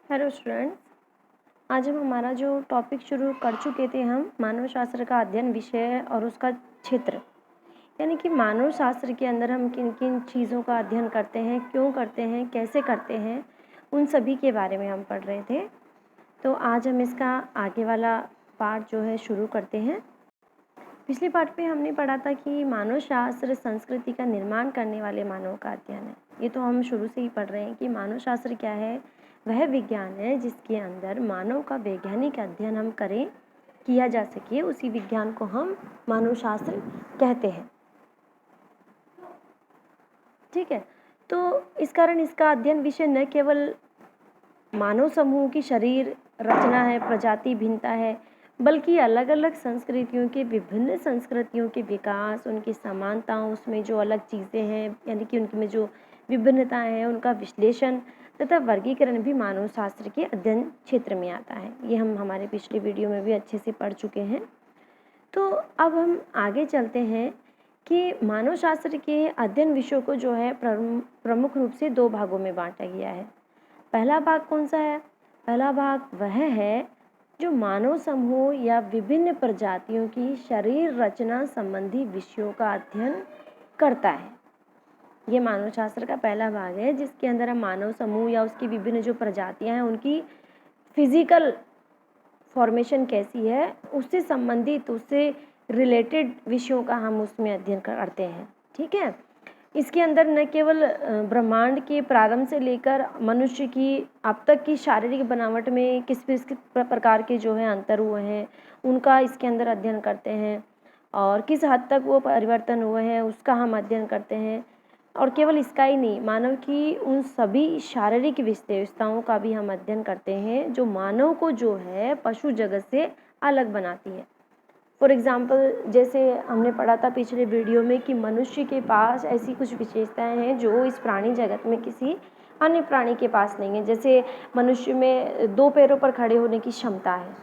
Hello students. आज हम हमारा जो टॉपिक शुरू कर चुके थे हम मानव शास्त्र का अध्ययन विषय और उसका क्षेत्र, यानी कि मानव शास्त्र के अंदर हम किन किन चीज़ों का अध्ययन करते हैं, क्यों करते हैं, कैसे करते हैं, उन सभी के बारे में हम पढ़ रहे थे। तो आज हम इसका आगे वाला पार्ट जो है शुरू करते हैं। पिछले पार्ट में हमने पढ़ा था कि मानव शास्त्र संस्कृति का निर्माण करने वाले मानव का अध्ययन है। ये तो हम शुरू से ही पढ़ रहे हैं कि मानव शास्त्र क्या है। वह विज्ञान है जिसके अंदर मानव का वैज्ञानिक अध्ययन हम करें, किया जा सके, उसी विज्ञान को हम मानव शास्त्र कहते हैं। ठीक है, तो इस कारण इसका अध्ययन विषय न केवल मानव समूह की शरीर रचना है, प्रजाति भिन्नता है, बल्कि अलग अलग संस्कृतियों के विभिन्न संस्कृतियों के विकास, उनकी समानताओं, उसमें जो अलग चीज़ें हैं यानी कि उनमें जो विभिन्नताएं हैं, उनका विश्लेषण तथा वर्गीकरण भी मानव शास्त्र के अध्ययन क्षेत्र में आता है। ये हम हमारे पिछले वीडियो में भी अच्छे से पढ़ चुके हैं। तो अब हम आगे चलते हैं कि मानव शास्त्र के अध्ययन विषयों को जो है प्रमुख रूप से दो भागों में बांटा गया है। पहला भाग कौन सा है? पहला भाग वह है जो मानव समूह या विभिन्न प्रजातियों की शरीर रचना संबंधी विषयों का अध्ययन करता है। ये मानव शास्त्र का पहला भाग है जिसके अंदर हम मानव समूह या उसकी विभिन्न जो प्रजातियां हैं उनकी फिजिकल फॉर्मेशन कैसी है, उससे संबंधित, उससे रिलेटेड विषयों का हम उसमें अध्ययन करते हैं। ठीक है, इसके अंदर न केवल ब्रह्मांड के प्रारंभ से लेकर मनुष्य की अब तक की शारीरिक बनावट में किस किस प्रकार के जो है अंतर हुए हैं, उनका इसके अंदर अध्ययन करते हैं और किस हद तक वो परिवर्तन हुए हैं उसका हम अध्ययन करते हैं। और केवल इसका ही नहीं, मानव की उन सभी शारीरिक विशेषताओं का भी हम अध्ययन करते हैं जो मानव को जो है पशु जगत से अलग बनाती है। फॉर एग्ज़ाम्पल, जैसे हमने पढ़ा था पिछले वीडियो में कि मनुष्य के पास ऐसी कुछ विशेषताएं हैं जो इस प्राणी जगत में किसी अन्य प्राणी के पास नहीं है। जैसे मनुष्य में 2 पैरों पर खड़े होने की क्षमता है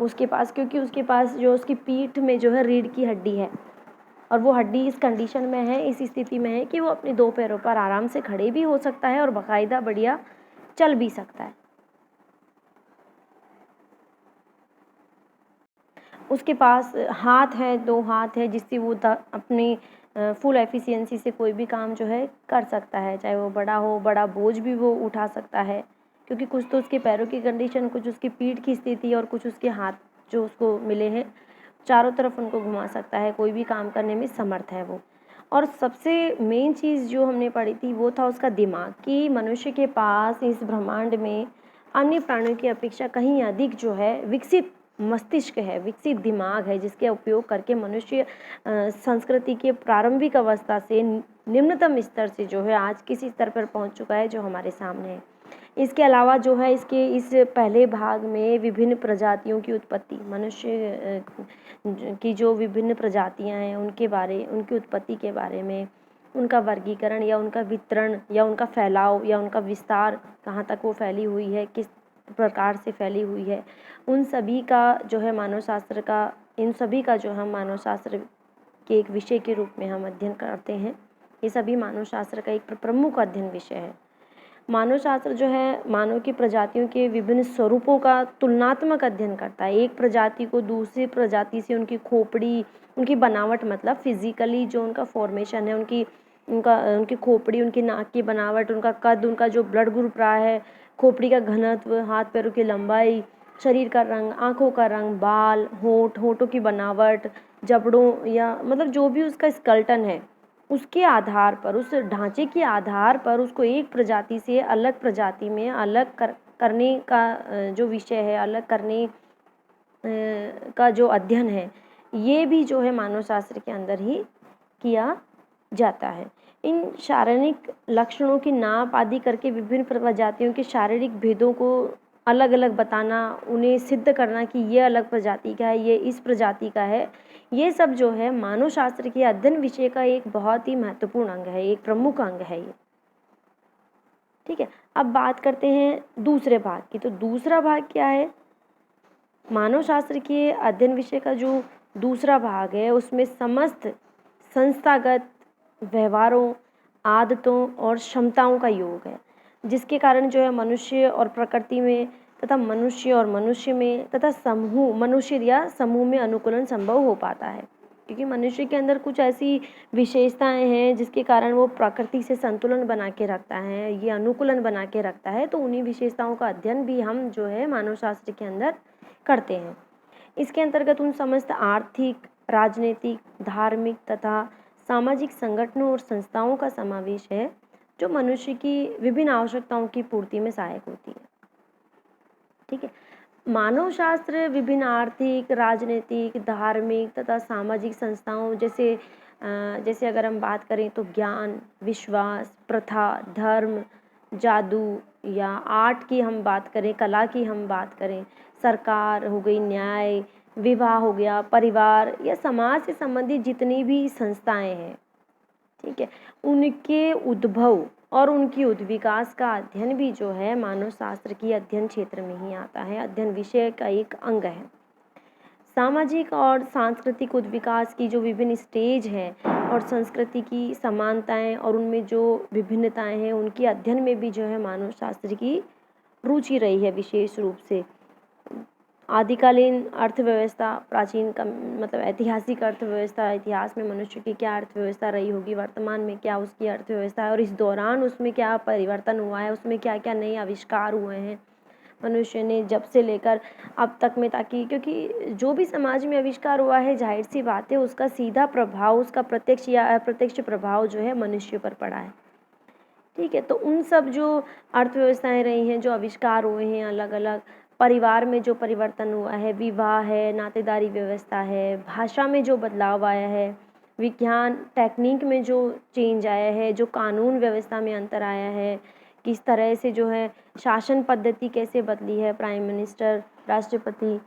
उसके पास, क्योंकि उसके पास जो उसकी पीठ में जो है रीढ़ की हड्डी है और वो हड्डी इस कंडीशन में है, इस स्थिति में है कि वो अपने 2 पैरों पर आराम से खड़े भी हो सकता है और बाकायदा बढ़िया चल भी सकता है। उसके पास हाथ है, 2 हाथ है जिससे वो अपनी फुल एफिशिएंसी से कोई भी काम जो है कर सकता है, चाहे वो बड़ा हो, बड़ा बोझ भी वो उठा सकता है, क्योंकि कुछ तो उसके पैरों की कंडीशन, कुछ उसकी पीठ की स्थिति और कुछ उसके हाथ जो उसको मिले हैं, चारों तरफ उनको घुमा सकता है, कोई भी काम करने में समर्थ है वो। और सबसे मेन चीज़ जो हमने पढ़ी थी वो था उसका दिमाग, कि मनुष्य के पास इस ब्रह्मांड में अन्य प्राणियों की अपेक्षा कहीं अधिक जो है विकसित मस्तिष्क है, विकसित दिमाग है, जिसके उपयोग करके मनुष्य संस्कृति के प्रारंभिक अवस्था से निम्नतम स्तर से जो है आज किस स्तर पर पहुंच चुका है जो हमारे सामने है। इसके अलावा जो है इसके इस पहले भाग में विभिन्न प्रजातियों की उत्पत्ति, मनुष्य की जो विभिन्न प्रजातियां हैं उनकी उत्पत्ति के बारे में, उनका वर्गीकरण या उनका वितरण या उनका फैलाव या उनका विस्तार, कहाँ तक वो फैली हुई है, किस प्रकार से फैली हुई है, उन सभी का जो है मानव शास्त्र का, इन सभी का जो हम मानव शास्त्र के एक विषय के रूप में हम अध्ययन करते हैं। ये सभी मानव शास्त्र का एक प्रमुख अध्ययन विषय है। मानव शास्त्र जो है मानव की प्रजातियों के विभिन्न स्वरूपों का तुलनात्मक अध्ययन करता है। एक प्रजाति को दूसरी प्रजाति से उनकी खोपड़ी, उनकी बनावट, मतलब फिजिकली जो उनका फॉर्मेशन है, उनकी खोपड़ी, उनकी नाक की बनावट, उनका कद, उनका जो ब्लड ग्रुप रहा है, खोपड़ी का घनत्व, हाथ पैरों की लंबाई, शरीर का रंग, आँखों का रंग, बाल, होठों की बनावट, जबड़ों या मतलब जो भी उसका स्केलेटन है, उसके आधार पर, उस ढांचे के आधार पर उसको एक प्रजाति से अलग प्रजाति में अलग करने का जो विषय है, अलग करने का जो अध्ययन है, ये भी जो है मानव शास्त्र के अंदर ही किया जाता है। इन शारीरिक लक्षणों की नाप आदि करके विभिन्न प्रजातियों के शारीरिक भेदों को अलग अलग बताना, उन्हें सिद्ध करना कि ये अलग प्रजाति का है, ये इस प्रजाति का है, ये सब जो है मानव शास्त्र के अध्ययन विषय का एक बहुत ही महत्वपूर्ण अंग है, एक प्रमुख अंग है ये। ठीक है, अब बात करते हैं दूसरे भाग की। तो दूसरा भाग क्या है? मानव शास्त्र के अध्ययन विषय का जो दूसरा भाग है उसमें समस्त संस्थागत व्यवहारों, आदतों और क्षमताओं का योग है। जिसके कारण जो है मनुष्य और प्रकृति में तथा मनुष्य और मनुष्य में तथा समूह मनुष्य या समूह में अनुकूलन संभव हो पाता है, क्योंकि मनुष्य के अंदर कुछ ऐसी विशेषताएं हैं जिसके कारण वो प्रकृति से संतुलन बना के रखता है, ये अनुकूलन बना के रखता है। तो उन्हीं विशेषताओं का अध्ययन भी हम जो है मानव शास्त्र के अंदर करते हैं। इसके अंतर्गत उन समस्त आर्थिक, राजनीतिक, धार्मिक तथा सामाजिक संगठनों और संस्थाओं का समावेश है जो मनुष्य की विभिन्न आवश्यकताओं की पूर्ति में सहायक होती है। ठीक है। मानव शास्त्र विभिन्न आर्थिक, राजनीतिक, धार्मिक तथा सामाजिक संस्थाओं जैसे अगर हम बात करें तो ज्ञान, विश्वास, प्रथा, धर्म, जादू या आर्ट की हम बात करें, कला की हम बात करें, सरकार हो गई, न्याय, विवाह हो गया, परिवार या समाज से संबंधित जितनी भी संस्थाएं हैं, ठीक है, उनके उद्भव और उनकी विकास का अध्ययन भी जो है मानव शास्त्र की अध्ययन क्षेत्र में ही आता है, अध्ययन विषय का एक अंग है। सामाजिक और सांस्कृतिक विकास की जो विभिन्न स्टेज हैं और संस्कृति की समानताएं और उनमें जो विभिन्नताएं हैं, उनके अध्ययन में भी जो है मानव शास्त्र की रुचि रही है विशेष रूप से। आदिकालीन अर्थव्यवस्था, प्राचीन का मतलब ऐतिहासिक अर्थव्यवस्था, इतिहास में मनुष्य की क्या अर्थव्यवस्था रही होगी, वर्तमान में क्या उसकी अर्थव्यवस्था है और इस दौरान उसमें क्या परिवर्तन हुआ है, उसमें क्या क्या नए आविष्कार हुए हैं मनुष्य ने जब से लेकर अब तक में, ताकि क्योंकि जो भी समाज में आविष्कार हुआ है, जाहिर सी बात है उसका सीधा प्रभाव, उसका प्रत्यक्ष या अप्रत्यक्ष प्रभाव जो है मनुष्य पर पड़ा है। ठीक है। तो उन सब जो अर्थव्यवस्थाएं रही हैं, जो आविष्कार हुए हैं अलग अलग, परिवार में जो परिवर्तन हुआ है, विवाह है, नातेदारी व्यवस्था है, भाषा में जो बदलाव आया है, विज्ञान टेक्निक में जो चेंज आया है, जो कानून व्यवस्था में अंतर आया है, किस तरह से जो है शासन पद्धति कैसे बदली है, प्राइम मिनिस्टर, राष्ट्रपति,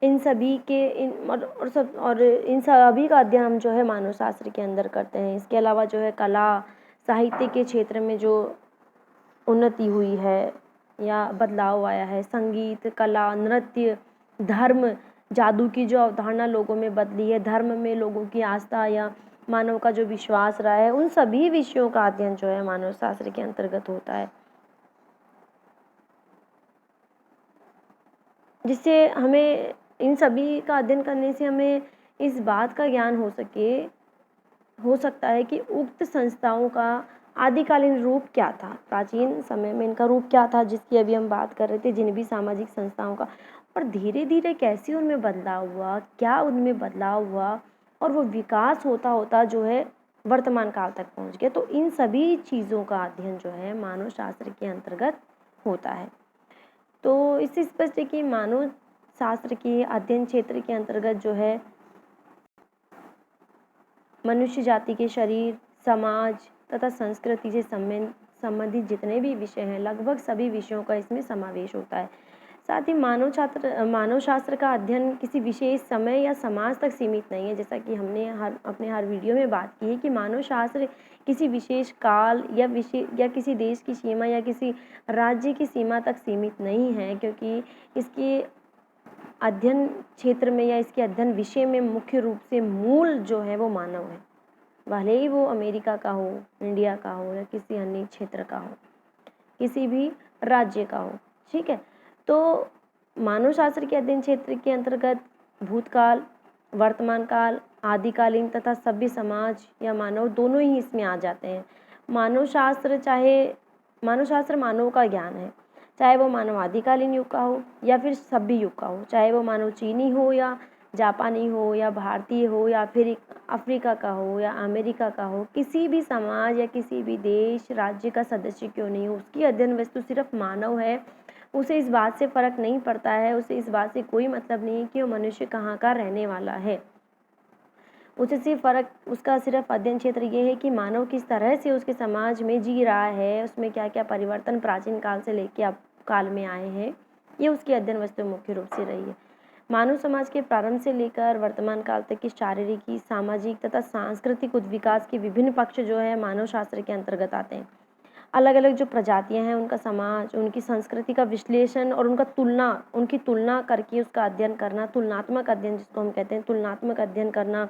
इन सभी के इन सभी का अध्ययन हम जो है मानव शास्त्र के अंदर करते हैं। इसके अलावा जो है कला, साहित्य के क्षेत्र में जो उन्नति हुई है या बदलाव आया है, संगीत, कला, नृत्य, धर्म, जादू की जो अवधारणा लोगों में बदली है, धर्म में लोगों की आस्था या मानव का जो विश्वास रहा है, उन सभी विषयों का अध्ययन जो है मानव शास्त्र के अंतर्गत होता है, जिससे हमें इन सभी का अध्ययन करने से हमें इस बात का ज्ञान हो सकता है कि उक्त संस्थाओं का आदिकालीन रूप क्या था, प्राचीन समय में इनका रूप क्या था, जिसकी अभी हम बात कर रहे थे, जिन भी सामाजिक संस्थाओं का, और धीरे धीरे कैसे उनमें बदलाव हुआ, क्या उनमें बदलाव हुआ और वो विकास होता होता जो है वर्तमान काल तक पहुंच गया। तो इन सभी चीज़ों का अध्ययन जो है मानव शास्त्र के अंतर्गत होता है। तो इससे स्पष्ट है कि मानव शास्त्र के अध्ययन क्षेत्र के अंतर्गत जो है मनुष्य जाति के शरीर, समाज तथा संस्कृति से संबंधित जितने भी विषय हैं, लगभग सभी विषयों का इसमें समावेश होता है। साथ ही मानव शास्त्र का अध्ययन किसी विशेष समय या समाज तक सीमित नहीं है, जैसा कि हमने अपने हर वीडियो में बात की है कि मानव शास्त्र किसी विशेष काल या किसी देश की सीमा या किसी राज्य की सीमा तक सीमित नहीं है, क्योंकि इसके अध्ययन क्षेत्र में या इसके अध्ययन विषय में मुख्य रूप से मूल जो है वो मानव है, भले ही वो अमेरिका का हो, इंडिया का हो या किसी अन्य क्षेत्र का हो, किसी भी राज्य का हो। ठीक है। तो मानव शास्त्र के अध्ययन क्षेत्र के अंतर्गत भूतकाल, वर्तमान काल, आदिकालीन तथा सभ्य समाज या मानव दोनों ही इसमें आ जाते हैं। मानव शास्त्र मानव का ज्ञान है, चाहे वो मानव आदिकालीन युग का हो या फिर सभ्य युग का हो, चाहे वो मानव चीनी हो या जापानी हो या भारतीय हो या फिर अफ्रीका का हो या अमेरिका का हो, किसी भी समाज या किसी भी देश राज्य का सदस्य क्यों नहीं हो, उसकी अध्ययन वस्तु सिर्फ मानव है। उसे इस बात से फ़र्क नहीं पड़ता है, उसे इस बात से कोई मतलब नहीं है कि वो मनुष्य कहाँ का रहने वाला है। उसका सिर्फ अध्ययन क्षेत्र ये है कि मानव किस तरह से उसके समाज में जी रहा है, उसमें क्या क्या परिवर्तन प्राचीन काल से लेके अब काल में आए हैं, ये उसकी अध्ययन वस्तु मुख्य रूप से रही है। मानव समाज के प्रारंभ से लेकर वर्तमान काल तक की शारीरिक, सामाजिक तथा सांस्कृतिक विकास के विभिन्न पक्ष जो है मानव शास्त्र के अंतर्गत आते हैं। अलग अलग जो प्रजातियां हैं, उनका समाज, उनकी संस्कृति का विश्लेषण और उनकी तुलना करके उसका अध्ययन करना, तुलनात्मक अध्ययन जिसको हम कहते हैं, तुलनात्मक अध्ययन करना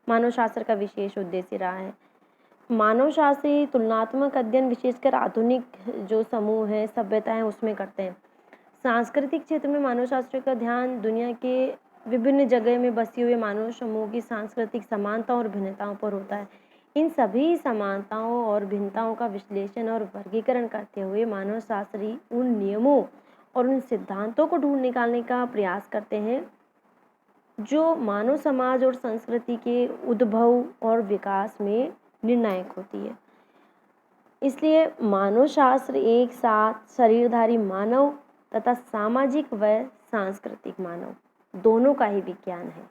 मानव शास्त्र का विशेष उद्देश्य रहा है। मानवशास्त्री तुलनात्मक अध्ययन विशेषकर आधुनिक जो समूह है, सभ्यताएं उसमें करते हैं। सांस्कृतिक क्षेत्र में मानवशास्त्र का ध्यान दुनिया के विभिन्न जगह में बसे हुए मानव समूह की सांस्कृतिक समानताओं और भिन्नताओं पर होता है। इन सभी समानताओं और भिन्नताओं का विश्लेषण और वर्गीकरण करते हुए मानवशास्त्री उन नियमों और उन सिद्धांतों को ढूंढ निकालने का प्रयास करते हैं जो मानव समाज और संस्कृति के उद्भव और विकास में निर्णायक होती है। इसलिए मानवशास्त्र एक साथ शरीरधारी मानव तथा सामाजिक व सांस्कृतिक मानव दोनों का ही विज्ञान है।